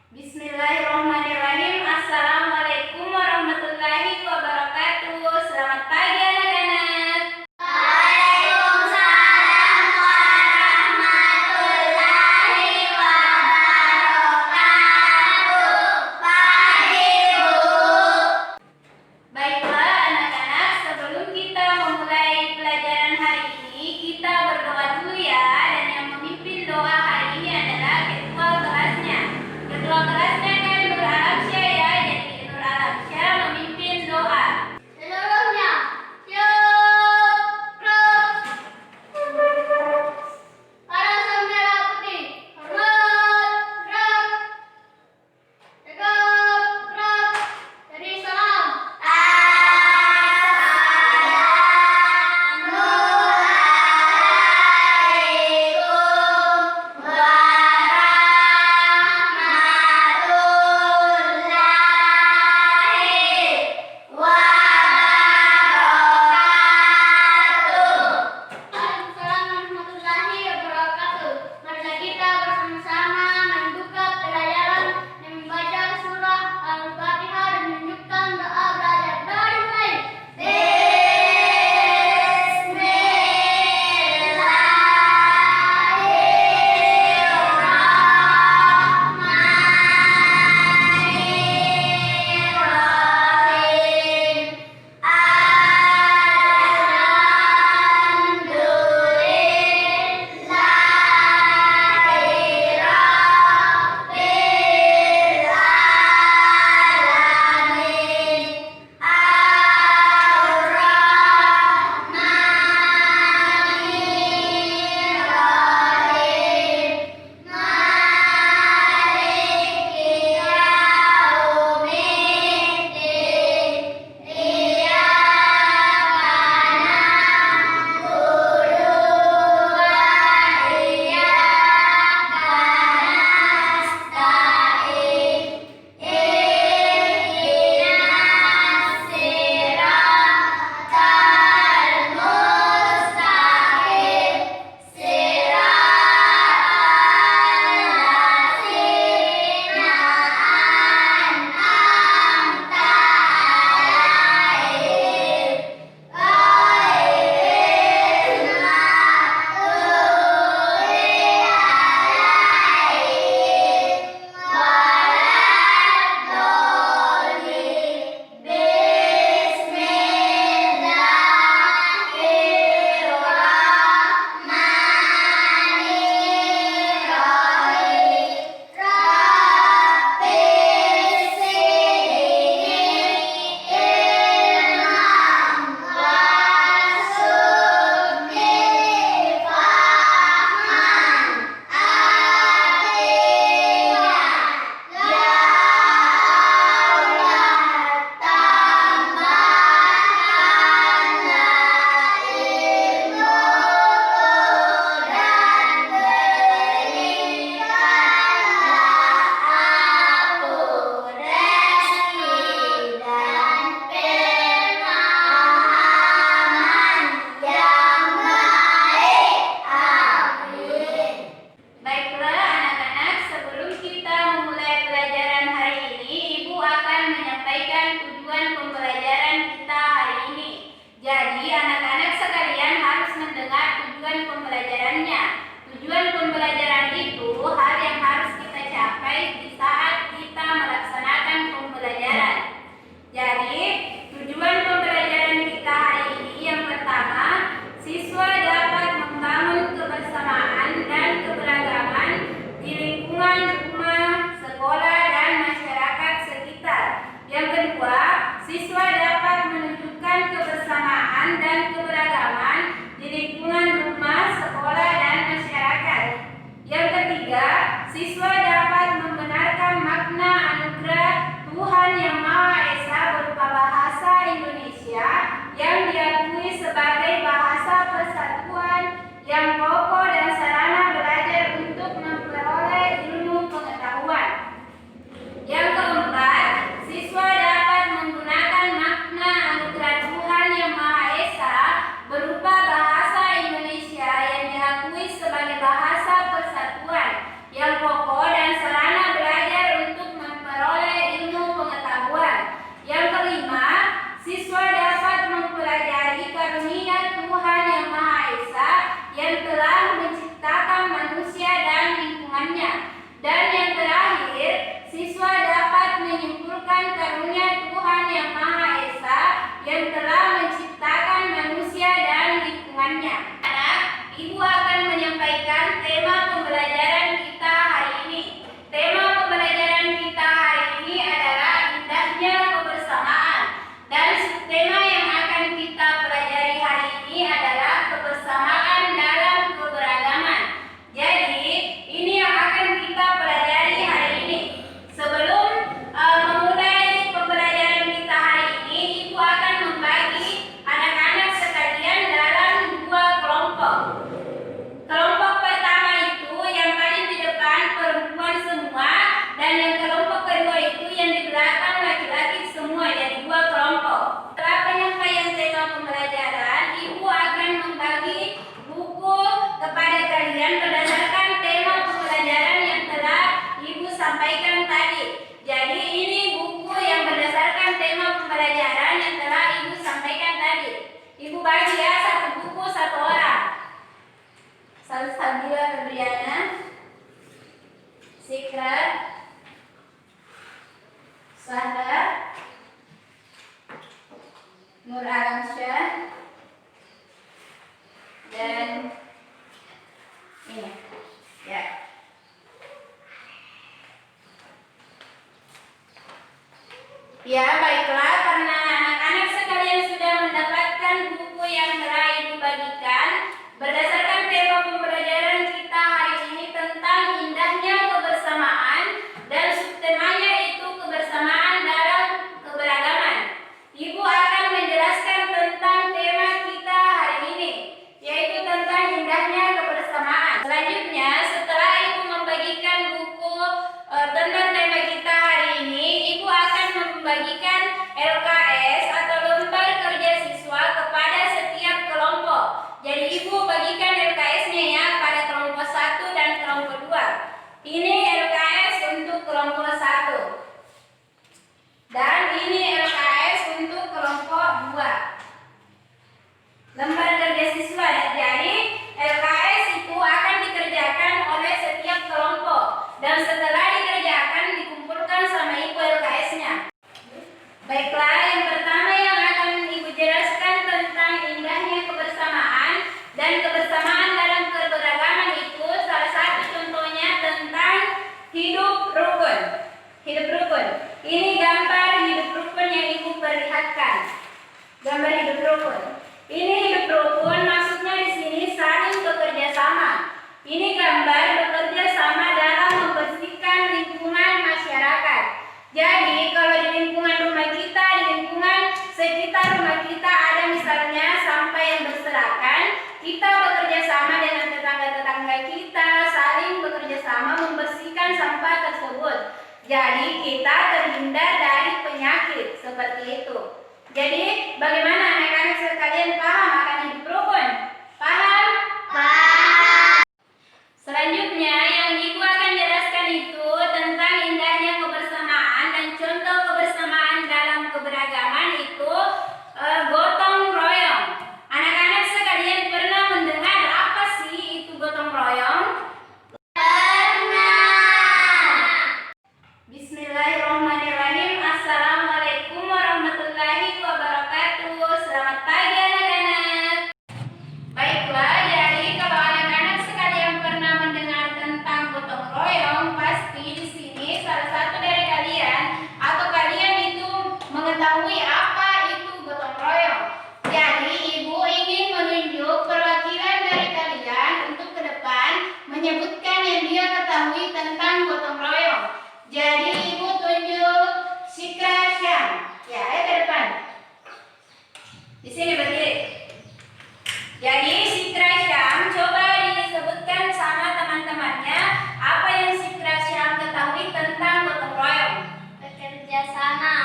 Bismillahirrahmanirrahim. Assalamualaikum warahmatullahi wabarakatuh. Selamat pagi anak-anak. Waalaikumsalam warahmatullahi wabarakatuh. Pagi Bu. Baiklah anak-anak, sebelum kita memulai pelajaran hari ini, kita berdoa dulu ya. Dan yang memimpin doa hari ini adalah ketua kelasnya. Ketua kelasnya kan Nur Alamsyah ya. Jadi Nur Alamsyah Ibu akan menyampaikan tema pembelajaran kita hari ini. Tema pembelajaran kita hari ini adalah indahnya kebersamaan. Dan tema yang akan kita pelajari hari ini adalah kebersamaan dalam keberagaman. Jadi, ini yang akan kita pelajari hari ini. Sebelum memulai pembelajaran kita hari ini, Ibu akan membagi anak-anak sekalian dalam dua kelompok. Kelompok pertama itu yang paling di depan perempuan semua, dan yang kelompok kedua itu yang di belakang laki-laki semua, jadi dua kelompok. Setelah penyampaian tema pembelajaran, Ibu akan membagi buku kepada kalian berdasarkan tema pembelajaran yang telah Ibu sampaikan tadi. Jadi ini buku yang berdasarkan tema pembelajaran yang telah Ibu sampaikan tadi. Ibu bagi ya, satu buku satu orang. Salsabila Febriana, Sikra, Sahra, Nur Alamsyah, dan ini ya. Ya, baiklah, karena anak-anak sekalian sudah mendapatkan buku yang telah Ibu bagikan berdasarkan tema pembelajaran kita hari ini tentang indahnya kebersamaan, dan subtemanya itu kebersamaan dalam keberagaman. Ibu akan menjelaskan tentang tema kita hari ini, yaitu tentang indahnya kebersamaan. Selanjutnya, setelah Ibu membagikan buku tentang tema kita hari ini, Ibu akan membagikan LKS atau lembar kerja siswa kepada setiap kelompok. Jadi Ibu bagikan LKS-nya ya pada kelompok 1 dan kelompok 2. Ini LKS untuk kelompok 1. Dan ini LKS untuk kelompok 2. Lembar kerja siswa. Jadi LKS itu akan dikerjakan oleh setiap kelompok. Dan setelah dikerjakan dikumpulkan sama Ibu LKS-nya. Baiklah, yang pertama yang akan Ibu jelaskan tentang indahnya kebersamaan dan kebersamaan dalam keberagaman itu, salah satu contohnya tentang hidup rukun. Hidup rukun. Ini gambar hidup rukun yang Ibu perlihatkan. Gambar hidup rukun. Ini hidup rukun, maksudnya di sini saling bekerja sama. Ini gambar bekerja sama dalam membersihkan lingkungan masyarakat. Jadi kalau di lingkungan rumah kita, di lingkungan sekitar rumah kita ada misalnya sampah yang berserakan, kita bekerja sama dengan tetangga-tetangga kita, saling bekerja sama membersihkan sampah tersebut. Jadi kita terhindar dari penyakit seperti itu. Jadi bagaimana anak-anak sekalian paham akan hidup rukun? Paham? Paham. Selanjutnya yang Ibu akan jelaskan itu tentang indahnya kebersamaan dan contoh kebersamaan dalam keberagaman itu gotong royong. Anak-anak sekalian pernah mendengar apa sih itu gotong royong? Bismillahirrahmanirrahim. Assalamualaikum warahmatullahi wabarakatuh. Selamat pagi anak-anak. Baiklah, jadi kalau anak-anak sekalian pernah mendengar tentang gotong royong, pasti di sini salah satu dari kalian atau kalian itu mengetahui apa itu gotong royong. Jadi Ibu ingin menunjuk perwakilan dari kalian untuk ke depan menyebutkan yang dia ketahui tentang gotong royong. Jadi Ibu tunjuk Sikra Syam. Ya, ayo ke depan. Di sini berdiri. Jadi Sikra Syam, coba disebutkan sama teman-temannya apa yang Sikra Syam ketahui tentang gotong royong. Bekerja sama.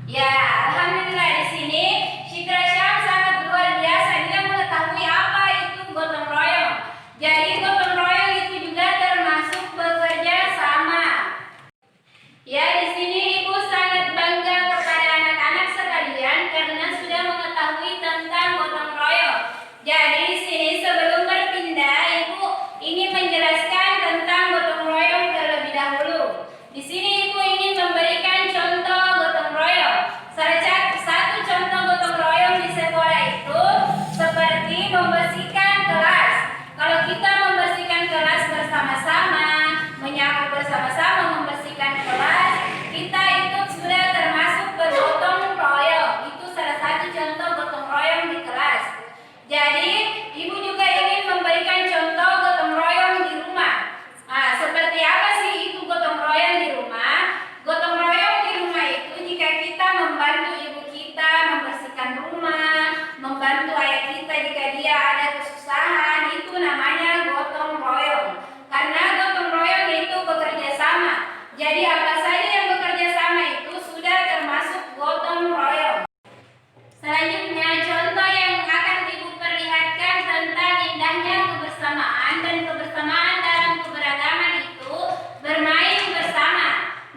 Ya, alhamdulillah di sini Sikra Syam sangat luar biasa. Dia mengetahui apa itu gotong royong. Jadi gotong royong itu juga termasuk bekerja sama. Ya, di sini Ibu sangat bangga kepada anak-anak sekalian karena sudah mengetahui tentang gotong royong. Jadi kebersamaan, dan kebersamaan dalam keberagaman itu bermain bersama.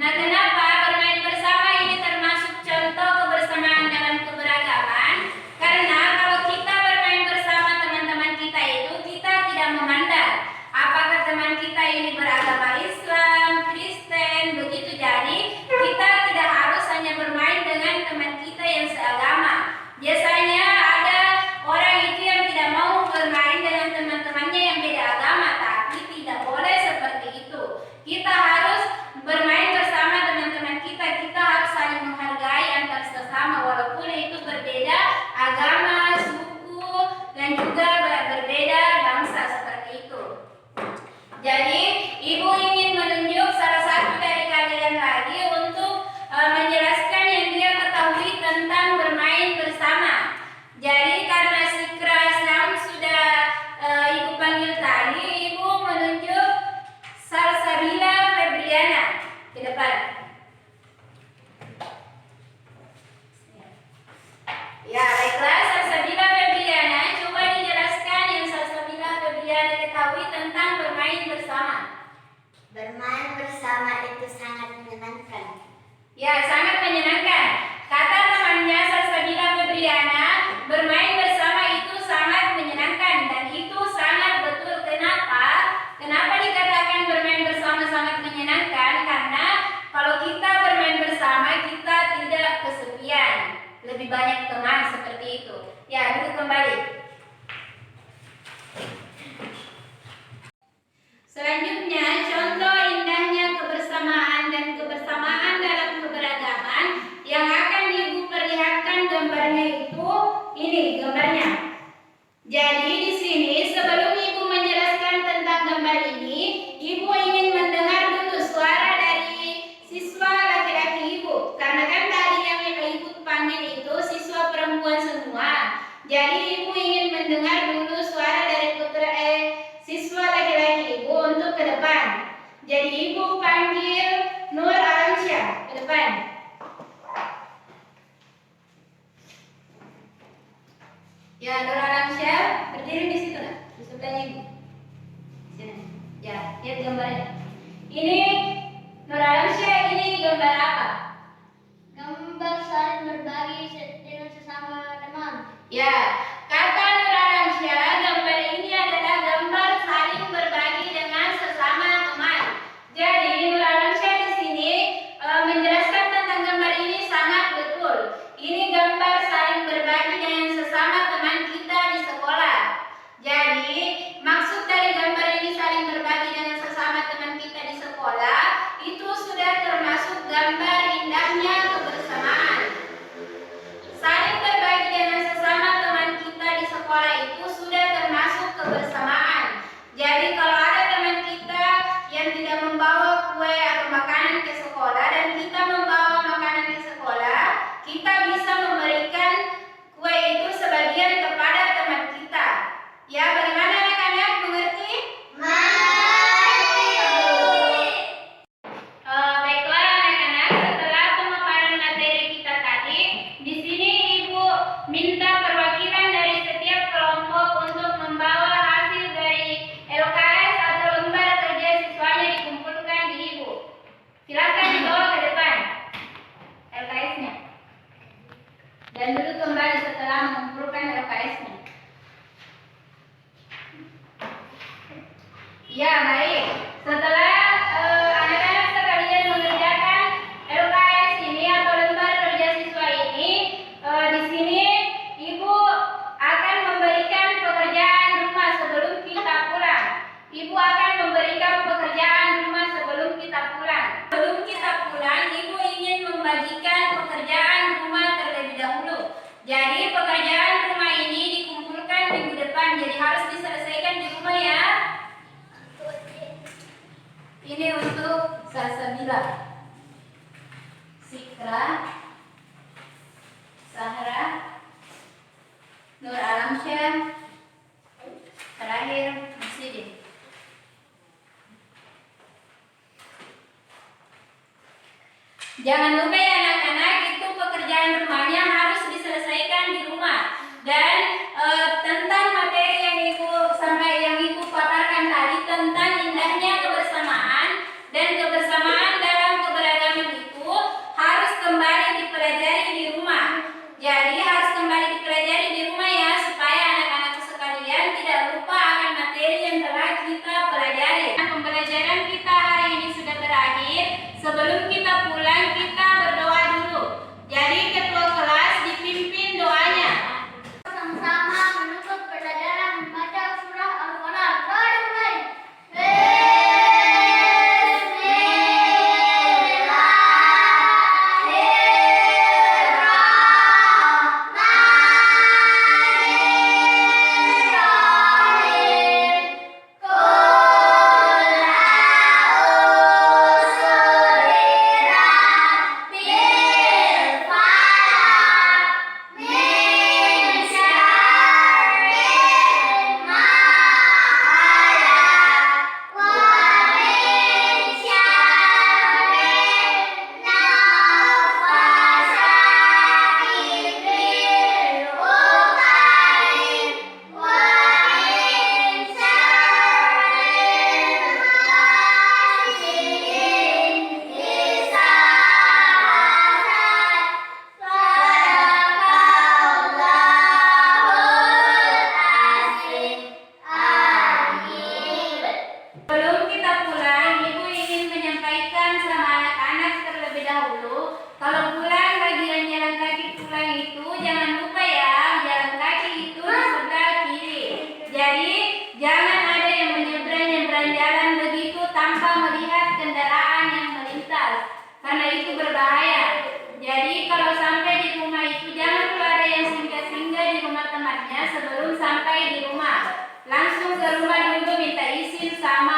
Nah, kenapa bermain bersama ini termasuk contoh kebersamaan dalam keberagaman? Karena kalau kita bermain bersama teman-teman kita itu, kita tidak memandang apakah teman kita ini beragama Islam, Kristen, begitu. Jadi kita tidak harus hanya bermain dengan teman kita yang seagama. Biasanya ada orang itu yang tidak mau bermain dengan teman-temannya yang beda agama, tapi tidak boleh seperti itu. Kita harus bermain bersama teman-teman kita. Kita harus saling menghargai antar sesama walaupun itu berbeda agama, suku, dan juga berbeda bangsa seperti itu. Jadi ibu ingin menunjuk salah satu dari kalian lagi untuk menjelaskan yang dia ketahui tentang bermain bersama. Jadi karena si Krasnam sudah ibu panggil tadi, ibu menunjuk Salsabila Febriana ke depan. Ya, baiklah, Salsabila Febriana, coba dijelaskan yang Salsabila Febriana ketahui tentang bermain bersama. Bermain bersama itu sangat menyenangkan. Ya, sangat menyenangkan. Kata temannya Salsabila Febriana, bermain bersama itu sangat menyenangkan, dan itu sangat betul. Kenapa? Kenapa dikatakan bermain bersama sangat menyenangkan? Karena kalau kita bermain bersama, kita tidak kesepian. Lebih banyak teman seperti itu. Ya, duduk kembali. Selanjutnya, contoh indahnya kebersamaan dan kebersamaan dalam keberagaman yang akan ibu perlihatkan gambarnya itu. Ini gambarnya. Jadi di sini sebelum ibu menjelaskan tentang gambar ini, ibu ingin mendengar dulu suara dari siswa laki-laki ibu. Karena kan tadi yang ibu panggil itu siswa perempuan semua. Jadi ibu ingin mendengar dulu suara dari siswa laki-laki ibu untuk ke depan. Jadi ibu panggil Nur Alamsyah ke depan. Ya, Nur Alamsyah berdiri di situ nak, di sebelah ibu. Sini. Ya, lihat gambarnya. Ini Nur Alamsyah, ini gambar apa? Gambar saling berbagi dengan sesama teman. Ya, kata Nur Alamsyah, gambar ini adalah gambar saling berbagi dengan sesama teman. Jadi Nur Alamsyah di sini menjelaskan tentang gambar ini sangat betul. Ini gambar saling berbagi dengan sesama teman kita di sekolah. Jadi maksud dari gambar ini saling berbagi dengan sesama teman kita di sekolah itu sudah termasuk gambar indahnya kebersamaan. Saling berbagi dengan sesama teman kita di sekolah itu sudah termasuk kebersamaan. Jadi kalau ada teman kita yang tidak membawa kue atau makanan ke sekolah dan kita membawa makanan ke sekolah, kita bisa memberikan kue itu sebagian kepada teman kita. Ya, bagaimana anak-anak, mengerti? Baiklah anak-anak, setelah pemaparan materi kita tadi, di sini ibu minta perwakilan dari setiap kelompok untuk membawa hasil dari LKS atau lembar kerja siswanya dikumpulkan di ibu. Silakan dibawa ke depan LKS-nya. Dan duduk kembali setelah mengumpulkan LKS-nya. Ya, baik. Setelah anak-anak sekalian mengerjakan LKS ini atau lembar kerja siswa ini, di sini ibu akan memberikan pekerjaan rumah sebelum kita pulang. Ibu akan memberikan pekerjaan rumah sebelum kita pulang. Sebelum kita pulang, ibu ingin membagikan pekerjaan rumah terlebih dahulu. Jadi pekerjaan rumah ini dikumpulkan minggu depan. Jadi harus diselesaikan di rumah ya. Ini untuk Salsabila, Sikra, Sahra, Nur Alamsyah, terakhir Musidin. Jangan lupa ya anak-anak, itu pekerjaan rumahnya harus diselesaikan di rumah. Dan tentang materi yang ibu paparkan terakhir, sebelum kita pulang kita berdoa dulu. Jadi ketua kelas dipimpin doanya. Sama-sama menutup pelajaran membaca surah Al-Falaq. Mulai. Sebelum kita pulang, Ibu ingin menyampaikan sama anak-anak terlebih dahulu, kalau pulang bagian jalan kaki pulang itu jangan lupa ya, jalan kaki itu di sebelah kiri. Jadi jangan ada yang menyeberang jalan begitu tanpa melihat kendaraan yang melintas, karena itu berbahaya. Jadi kalau sampai di rumah itu jangan dulu ada yang singgah-singgah di rumah temannya sebelum sampai di rumah. Langsung ke rumah dulu minta izin sama